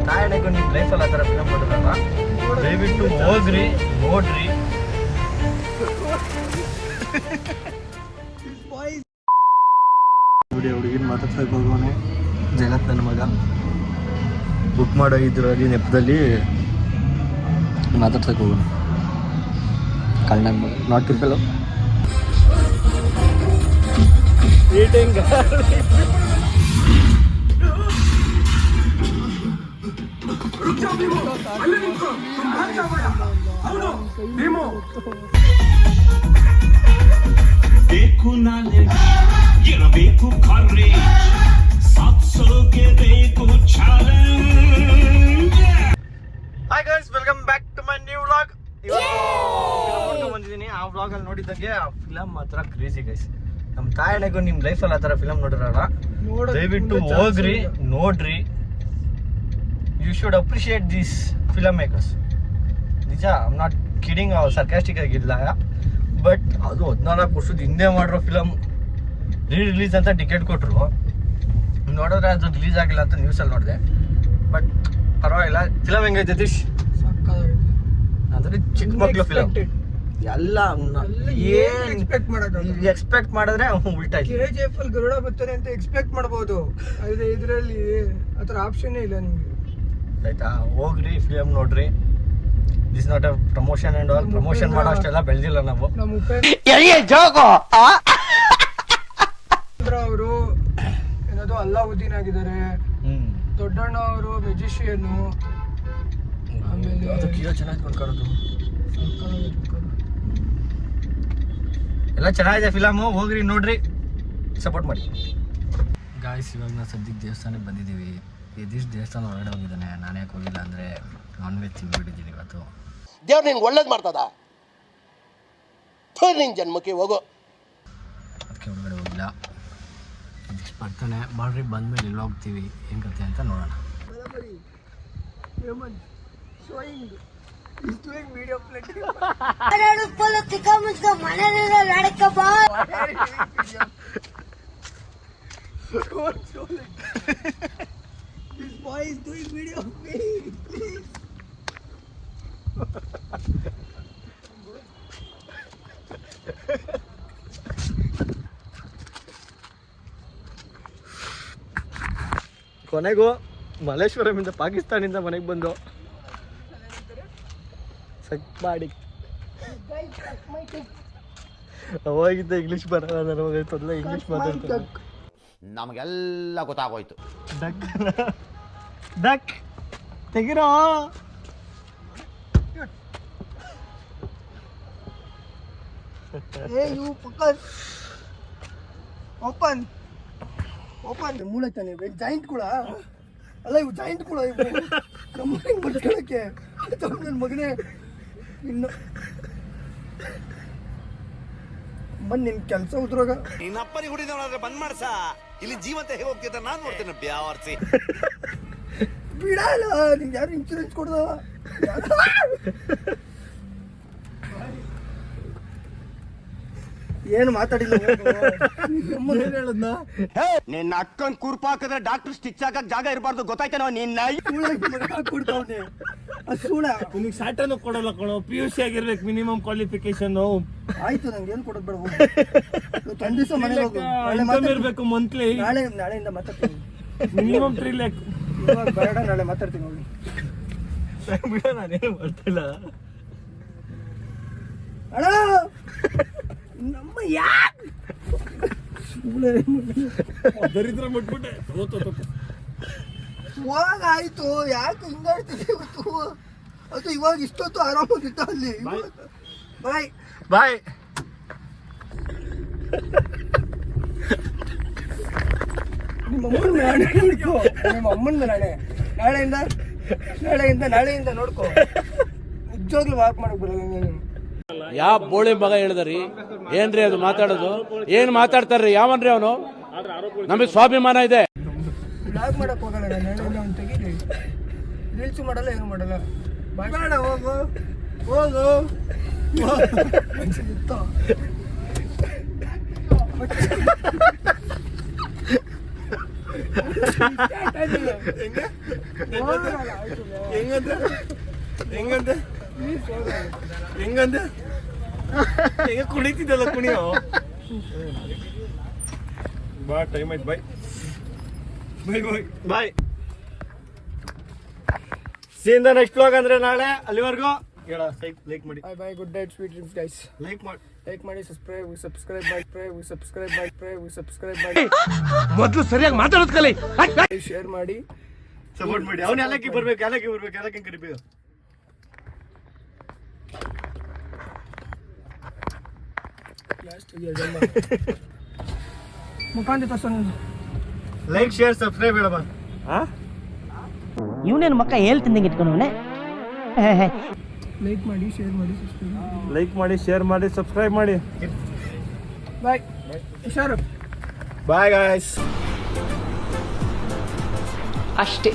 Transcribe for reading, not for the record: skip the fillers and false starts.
ತಾಯಣೆಗೂ ನಿಮ್ಮ ಲೈಫಲ್ಲಿ ಆ ಥರ ಫಿಲಮ್ ನೋಡಿದ್ರಲ್ಲ, ದಯವಿಟ್ಟು ಹೋಗ್ರಿ ನೋಡ್ರಿ. ಹುಡುಗಿನ ಮಾತಾಡ್ಸಕ್ಕೆ ಹೋಗೋನೆ ಜಗತ್ ನನ್ನ ಮಗ ಬುಕ್ ಮಾಡೋ ಇದ್ರಲ್ಲಿ ನೆಪದಲ್ಲಿ ಮಾತಾಡ್ಸಕ್ಕೆ ಹೋಗೋಣ. ಕಳ್ಳ ಮಗ ನಾಟ್ ಪೀಪಲ್ ಈಟಿಂಗ್ ಬೇಕು ನಾಲೆ ಇರಬೇಕು ಕರ್ರಿ ಸಾಧಿಸೋಕೆ ಬೇಕು challenge. Hi guys, welcome back to my new vlog. ಇವತ್ತು ಬಂದಿದ್ದೀನಿ. ಆ ವ್ಲಾಗ್ ಅಲ್ಲಿ ನೋಡಿದಂಗೆ ಆ ಫಿಲಮ್ ಮಾತ್ರ ಕ್ರೇಜಿ ಗೈಸ್. ನಮ್ಮ ತಾಯಣೆಗೂ ನಿಮ್ಮ ಲೈಫಲ್ಲಿ ಆ ಥರ ಫಿಲಮ್ ನೋಡಿರಲ್ಲ, ದಯವಿಟ್ಟು ಹೋಗ್ರಿ ನೋಡ್ರಿ. You should appreciate these film makers. ನಿಜ, ಐಮ್ ನಾಟ್ ಕಿಡಿಂಗ್, ಸರ್ಕಾಸ್ಟಿಕ್ ಆಗಿಲ್ಲ. ಬಟ್ ಅದು 14 ವರ್ಷದ ಹಿಂದೆ ಮಾಡಿರೋ ಫಿಲಮ್ ರಿಲೀಸ್ ಅಂತ ಟಿಕೆಟ್ ಕೊಟ್ಟರು. ನೋಡಿದ್ರೆ ಅದು ರಿಲೀಸ್ ಆಗಿಲ್ಲ ಅಂತ ನ್ಯೂಸಲ್ಲಿ ನೋಡಿದೆ. ಬಟ್ ಪರವಾಗಿಲ್ಲ. ಫಿಲಮ್ ಹೆಂಗೈತೆ ದಿಶ್? ಅಂದರೆ ಚಿಕ್ಕ ಮಕ್ಕಳು ಫಿಲಮ್ ಎಲ್ಲ ಏನು ಎಕ್ಸ್ಪೆಕ್ಟ್ ಮಾಡಿದ್ರೆ ಉಲ್ಟಾ. KGF ಅಲ್ಲಿ ಗರುಡ ಬರ್ತಾರೆ ಅಂತ ಎಕ್ಸ್ಪೆಕ್ಟ್ ಮಾಡ್ಬೋದು, ಆದರೆ ಇದರಲ್ಲಿ ಆ ಥರ ಆಪ್ಷನ್ನೇ ಇಲ್ಲ ನಿಮಗೆ. ಆಯ್ತಾ, ಹೋಗ್ರಿ ಫಿಲಮ್ ನೋಡ್ರಿ. This not a promotion and all. Promotion ಮಾಡೋ ಅಷ್ಟೆಲ್ಲ ಬೆಳೆದಿಲ್ಲ ನಾವು. ನಮ್ಮ ಅವರು ಏನದು ಅಲ್ಲಾವುದ್ದೀನ್ ಆಗಿದ್ದಾರೆ. ದೊಡ್ಡಣ್ಣ ಅವರು ಮೆಜಿಷಿಯನು. ಆಮೇಲೆ ಕಿಯೋ ಚೆನ್ನಾಗಿ ಮಾಡ್ಕೊಡೋದು ಎಲ್ಲ ಚೆನ್ನಾಗಿದೆ ಫಿಲಮು. ಹೋಗ್ರಿ ನೋಡ್ರಿ, ಸಪೋರ್ಟ್ ಮಾಡಿ ಗಾಯ್ಸ್. ಇವಾಗ ನಾವು ಸದ್ಯಕ್ಕೆ ದೇವಸ್ಥಾನಕ್ಕೆ ಬಂದಿದ್ದೀವಿ. ಯದೀಶ್ ದೇವಸ್ಥಾನ ಹೊರಗಡೆ ಹೋಗಿದ್ದಾನೆ. ನಾನು ಯಾಕೆ ಹೋಗಿಲ್ಲ ಅಂದರೆ ನಾನ್ ವೆಜ್ ತಿಂದ್ಬಿಟ್ಟಿದ್ದೀನಿ ಇವತ್ತು. ದೇವ್ರು ನಿನ್ಗೆ ಒಳ್ಳೇದು ಮಾಡ್ತದ, ನಿನ್ನ ಜನ್ಮಕ್ಕೆ ಹೋಗೋ. ಅದಕ್ಕೆ ಹೊರಗಡೆ ಹೋಗಿಲ್ಲ. ಯದೀಶ್ ಬರ್ತಾನೆ. ಮಾಡ್ರಿ, ಬಂದಮೇಲೆ ಇಲ್ಲಿ ಹೋಗ್ತೀವಿ, ಏನು ಕತೆ ಅಂತ ನೋಡೋಣ. This boy is doing video of me, please. ಕೊನೆಗೂ ಮಲ್ಲೇಶ್ವರಮಿಂದ ಪಾಕಿಸ್ತಾನಿಂದ ಮನೆಗೆ ಬಂದು ಸಕ್ಮಾಡಿ ಅವಾಗಿದ್ದ ಇಂಗ್ಲೀಷ್ ಬರಲ್ಲ ನನಗೆ ತೊಂದರೆ. ಇಂಗ್ಲೀಷ್ ಮಾತಾಡ್ತಾರೆ. ನಮಗೆಲ್ಲ ಗೊತ್ತಾಗೋಯ್ತು. ಡಕ್ ಡಕ್ ತೆಗಿರೋ. ಓಪನ್ ಮೂಳೆ ತಾನೆ ಜಾಯಿಂಟ್ ಕೂಡ ಅಲ್ಲ, ಇವು ಜಾಯಿಂಟ್ ಕೂಡ ಬಡ್ಕೊಳ್ಳೋಕ್ಕೆ ನನ್ನ ಮಗನೇ. ಇನ್ನು ಬಂದು ನಿನ್ ಕೆಲಸ ಉದ್ರೋಗ. ನಿನ್ನಪ್ಪನಿಗೆ ಹುಡಿದವನಾದ್ರೆ ಬಂದ್ ಮಾಡ್ಸ. ಇಲ್ಲಿ ಜೀವಂತ ಹೇಗೆ ಹೋಗ್ತಿದ್ದ ನಾನು ನೋಡ್ತೇನೆ. ಬ್ಯಾವರ್ಸಿ ಬಿಡಲ್ಲ, ನಿಂಗೆ ಯಾರು ಇನ್ಶೂರೆನ್ಸ್ ಕೊಡ್ದವ? ಏನು ಮಾತಾಡಿಲ್ಲ. ಹೇಳದ್ನ ನಿನ್ನ ಅಕ್ಕನ್ ಕುರ್ಪ ಹಾಕಿದ್ರೆ ಡಾಕ್ಟರ್ ಸ್ಟಿಚ್ ಹಾಕಕ್ ಜಾಗ ಇರಬಾರ್ದು, ಗೊತ್ತಾಯ್ತೇನೋ? ನಿನ್ನ ಕೊಡ್ತಾವನೆ ಸೂಳ. ನಿನಗೆ ಸ್ಯಾಟರ್ನು ಕೊಡಲ್ಲ ಕಣೋ. PUC ಆಗಿರ್ಬೇಕು ಮಿನಿಮಮ್ ಕ್ವಾಲಿಫಿಕೇಶನ್. ಆಯ್ತು, ನಂಗೆ ಏನು ಕೊಡೋದು ಬೇಡ. ತಂದ ದಿವಸ ಮನೆಗೆ ಹೋಗು. ಇರ್ಬೇಕು ಮಂತ್ಲಿ. ನಾಳೆಯಿಂದ ಮಾತಾಡ್ತೀನಿ. Minimum 3 lakhs. ಇವಾಗ ಬೇಡ, ನಾಳೆ ಮಾತಾಡ್ತೀನಿ ಹೋಗಿ. ಬಿಡ, ನಾನೇನು ಮಾಡ್ತಿಲ್ಲ. ಅಣ್ಣ ನಮ್ಮ ಯಾಕೆ ದರಿದ್ರ ಮುಟ್ಬಿಟ್ಟೆ. ಹೋಗಾಯ್ತು, ಯಾಕೆ ಹಿಂಗಾಯ್ತಿದೆ ಇವತ್ತು? ಅದು ಇವಾಗ ಇಷ್ಟೊತ್ತು ಆರಾಮಾಗಿತ್ತ ಅಲ್ಲಿ. ಬಾಯ್ ಬಾಯ್. ನಿಮ್ಮ ಅಮ್ಮನ ನಾಳೆಯಿಂದ ನೋಡ್ಕೋ. ನಿಜವಾಗ್ಲೂ ವಾಕ್ ಮಾಡಕ್ ಬರಲ್ಲ ನೀನು. ಯಾವ ಬೋಳಿ ಮಗ ಹೇಳಿದ್ರಿ? ಏನ್ರಿ ಅದು ಮಾತಾಡೋದು? ಏನ್ ಮಾತಾಡ್ತಾರ್ರಿ? ಯಾವನ್ರಿ ಅವನು? ನಮಗೆ ಸ್ವಾಭಿಮಾನ ಇದೆ. ಬ್ಲಾಗ್ ಮಾಡಕ್ ಹೋಗಲ್ಲ ನಾನು. ನಾಳೆಯಿಂದ ಅವ್ನು ತೆಗೀರಿ. ರೀಲ್ಸ್ ಮಾಡಲ್ಲ, ಏನು ಮಾಡಲ್ಲ. ಬೇಡ, ಹೋಗು ಹೆಂಗಂದೆ ಹೆಂಗ ಕುಣಿತಿದ್ದಲ್ಲ ಕುಣಿಯೋ ಬಾ ಟೈಮ್ ಆಯ್ತು bye bye see in the next vlog ಅಂದ್ರೆ ನಾಳೆ ಅಲ್ಲಿವರೆಗೂ ಹೇಳ ಲೈಕ್ ಮಾಡಿ bye good night sweet dreams guys like ಮಾಡಿ ಸಬ್ಸ್ಕ್ರೈಬ್ ಮಾಡಿ ಮೊದಲು ಸರಿಯಾಗಿ ಮಾತಾಡೋದ್ ಕಲಿ ಶೇರ್ ಮಾಡಿ ಸಪೋರ್ಟ್ ಮಾಡಿ ಅವ್ನು ಎಲ್ಲಕ್ಕೆ ಬರ್ಬೇಕು ಎಲ್ಲಕ್ಕೆ ಕರಿಬೇಕು ಮುಖಾಂತರ ತೋರ್ಸೋಣ ಲೈಕ್ ಶೇರ್ ಸಬ್ಸ್ಕ್ರೈಬ್ ಹೇಳಮ್ಮ ಇವನೇನು ಮಕ್ಕ ಹೇಳ್ತಿದ್ದಂಗೆ ಇಟ್ಕೊಂಡವನೆ ಲೈಕ್ ಮಾಡಿ ಶೇರ್ ಮಾಡಿ ಸಬ್ಸ್ಕ್ರೈಬ್ ಲೈಕ್ ಮಾಡಿ ಶೇರ್ ಮಾಡಿ ಸಬ್ಸ್ಕ್ರೈಬ್ ಮಾಡಿ ಬಾಯ್ ಹುಷಾರು ಬಾಯ್ ಗಾಯ್ಸ್ ಅಷ್ಟೇ.